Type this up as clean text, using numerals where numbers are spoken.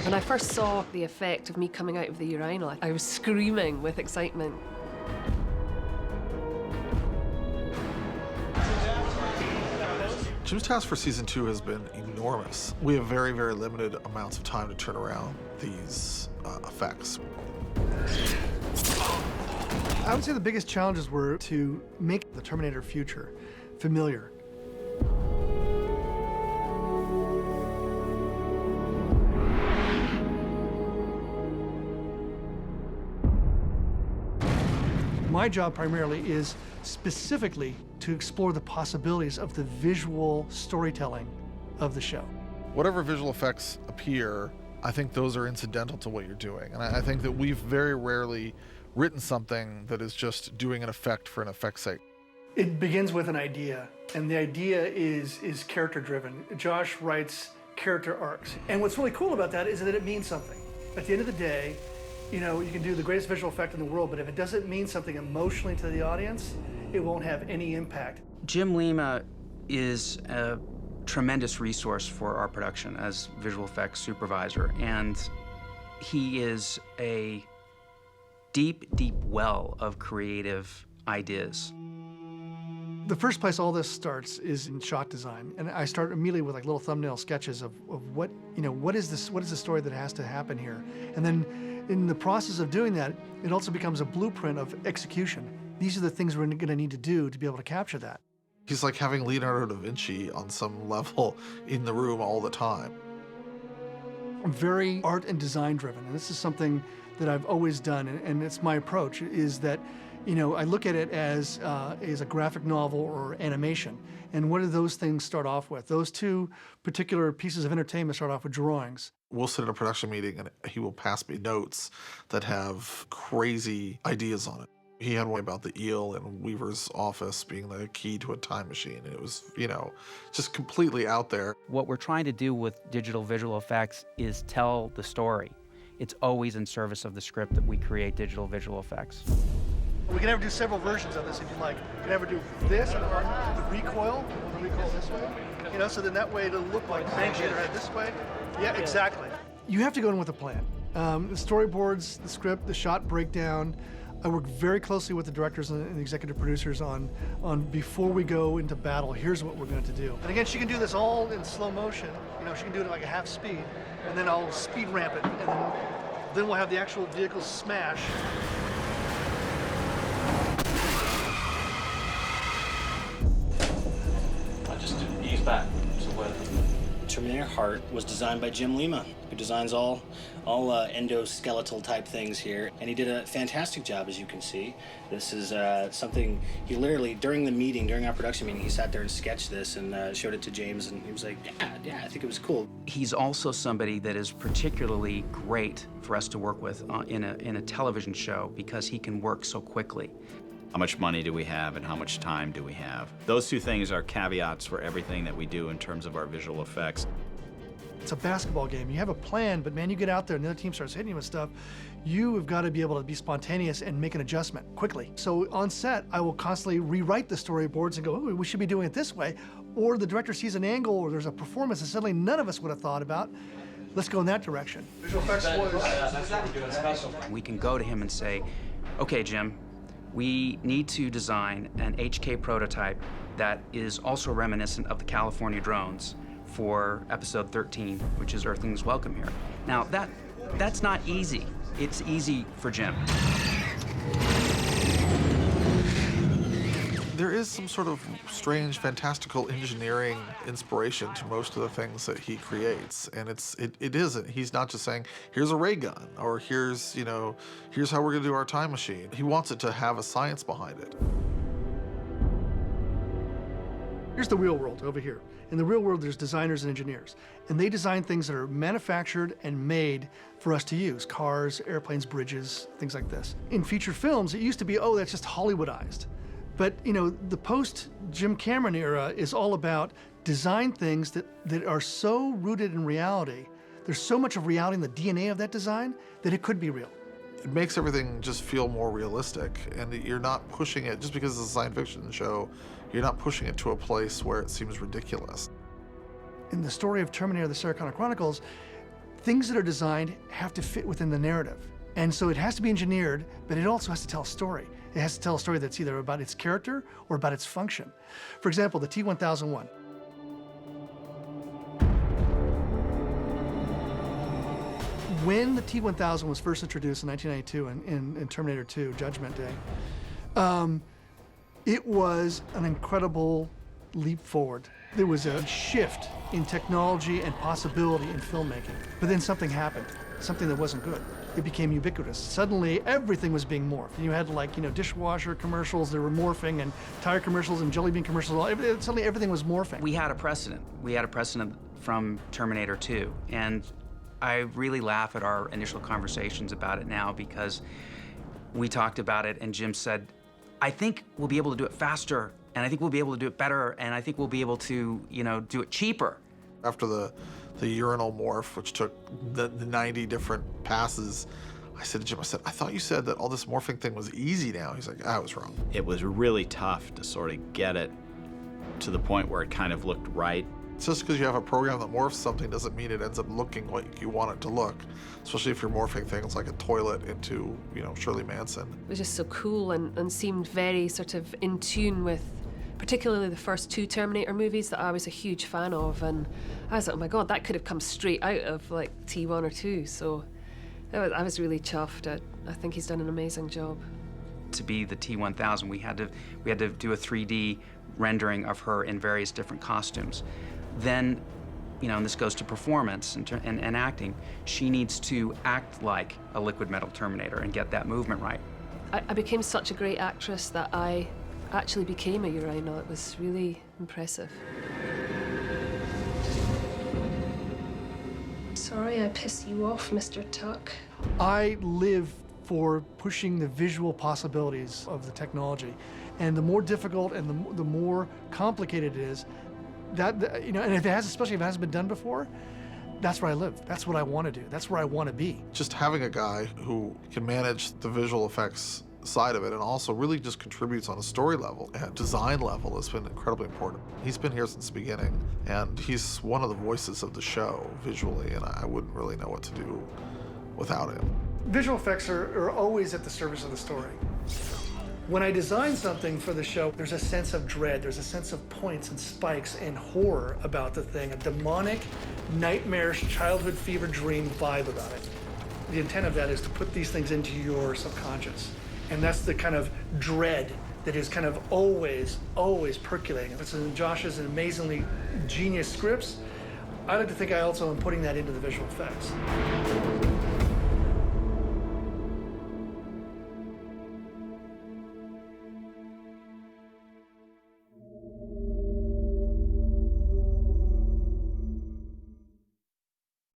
When I first saw the effect of me coming out of the urinal, I was screaming with excitement. Jim's task for season 2 has been enormous. We have very, very limited amounts of time to turn around these effects. I would say the biggest challenges were to make the Terminator future familiar. My job primarily is specifically to explore the possibilities of the visual storytelling of the show. Whatever visual effects appear, I think those are incidental to what you're doing. And I think that we've very rarely written something that is just doing an effect for an effect's sake. It begins with an idea, and the idea is character-driven. Josh writes character arcs. And what's really cool about that is that it means something. At the end of the day, you know, you can do the greatest visual effect in the world, but if it doesn't mean something emotionally to the audience, it won't have any impact. Jim Lima is a tremendous resource for our production as visual effects supervisor, and he is a deep, deep well of creative ideas. The first place all this starts is in shot design, and I start immediately with like little thumbnail sketches of what, you know, what is the story that has to happen here, and then in the process of doing that, it also becomes a blueprint of execution. These are the things we're going to need to do to be able to capture that. He's like having Leonardo da Vinci on some level in the room all the time. I'm very art and design driven, and this is something that I've always done, and it's my approach, is that, you know, I look at it as a graphic novel or animation. And what do those things start off with? Those two particular pieces of entertainment start off with drawings. We'll sit at a production meeting and he will pass me notes that have crazy ideas on it. He had one about the eel in Weaver's office being the key to a time machine. And it was, you know, just completely out there. What we're trying to do with digital visual effects is tell the story. It's always in service of the script that we create digital visual effects. We can ever do several versions of this if you like. We can ever do this and the recoil this way. You know, so then that way it'll look like Terminator head this way. Yeah, exactly. You have to go in with a plan. The storyboards, the script, the shot breakdown. I work very closely with the directors and the executive producers on before we go into battle, here's what we're going to do. And again, she can do this all in slow motion. You know, she can do it at like a half speed, and then I'll speed ramp it, and then we'll have the actual vehicle smash. Ease back to where Terminator Heart was designed by Jim Lima, who designs all endoskeletal type things here, and he did a fantastic job, as you can see. This is something he literally, during the meeting, during our production meeting, he sat there and sketched this and showed it to James, and he was like, yeah, I think it was cool. He's also somebody that is particularly great for us to work with in a television show because he can work so quickly. How much money do we have and how much time do we have? Those two things are caveats for everything that we do in terms of our visual effects. It's a basketball game. You have a plan, but man, you get out there and the other team starts hitting you with stuff. You have got to be able to be spontaneous and make an adjustment quickly. So on set, I will constantly rewrite the storyboards and go, oh, we should be doing it this way. Or the director sees an angle or there's a performance that suddenly none of us would have thought about. Let's go in that direction. Visual effects was... We can go to him and say, okay, Jim, we need to design an HK prototype that is also reminiscent of the California drones for episode 13, which is Earthlings Welcome Here. Now, that's not easy. It's easy for Jim. There is some sort of strange, fantastical engineering inspiration to most of the things that he creates, and it isn't. He's not just saying, here's a ray gun, or here's how we're gonna do our time machine. He wants it to have a science behind it. Here's the real world over here. In the real world, there's designers and engineers, and they design things that are manufactured and made for us to use. Cars, airplanes, bridges, things like this. In feature films, it used to be, oh, that's just Hollywoodized. But, you know, the post-Jim Cameron era is all about design things that are so rooted in reality. There's so much of reality in the DNA of that design that it could be real. It makes everything just feel more realistic, and you're not pushing it, just because it's a science fiction show, you're not pushing it to a place where it seems ridiculous. In the story of Terminator, the Sarah Connor Chronicles, things that are designed have to fit within the narrative. And so it has to be engineered, but it also has to tell a story. It has to tell a story that's either about its character or about its function. For example, the T-1001. When the T-1000 was first introduced in 1992 in Terminator 2, Judgment Day, it was an incredible leap forward. There was a shift in technology and possibility in filmmaking. But then something happened, something that wasn't good. It became ubiquitous. Suddenly, everything was being morphed. And you had dishwasher commercials that were morphing, and tire commercials and jelly bean commercials. Suddenly, everything was morphing. We had a precedent. We had a precedent from Terminator 2. And I really laugh at our initial conversations about it now because we talked about it and Jim said, I think we'll be able to do it faster, and I think we'll be able to do it better, and I think we'll be able to, do it cheaper. After the urinal morph, which took the 90 different passes, I said to Jim, I thought you said that all this morphing thing was easy now. He's like, I was wrong. It was really tough to sort of get it to the point where it kind of looked right. Just because you have a program that morphs something doesn't mean it ends up looking like you want it to look, especially if you're morphing things like a toilet into, Shirley Manson. It was just so cool and seemed very sort of in tune with particularly the first 2 Terminator movies that I was a huge fan of, and I was like, oh my God, that could have come straight out of like T1 or 2, so I was really chuffed. I think he's done an amazing job. To be the T-1000, we had to do a 3D rendering of her in various different costumes. Then, and this goes to performance and acting, she needs to act like a liquid metal Terminator and get that movement right. I became such a great actress that I actually became a urinal. It was really impressive. Sorry I pissed you off, Mr. Tuck. I live for pushing the visual possibilities of the technology. And the more difficult and the more complicated it is, and especially if it hasn't been done before, that's where I live. That's what I want to do. That's where I want to be. Just having a guy who can manage the visual effects side of it and also really just contributes on a story level and design level has been incredibly important. He's been here since the beginning, and he's one of the voices of the show visually, and I wouldn't really know what to do without him. Visual effects are always at the service of the story. When I design something for the show, there's a sense of dread, there's a sense of points and spikes and horror about the thing, a demonic, nightmarish, childhood fever dream vibe about it. The intent of that is to put these things into your subconscious. And that's the kind of dread that is kind of always percolating. Josh's amazingly genius scripts. I like to think I also am putting that into the visual effects.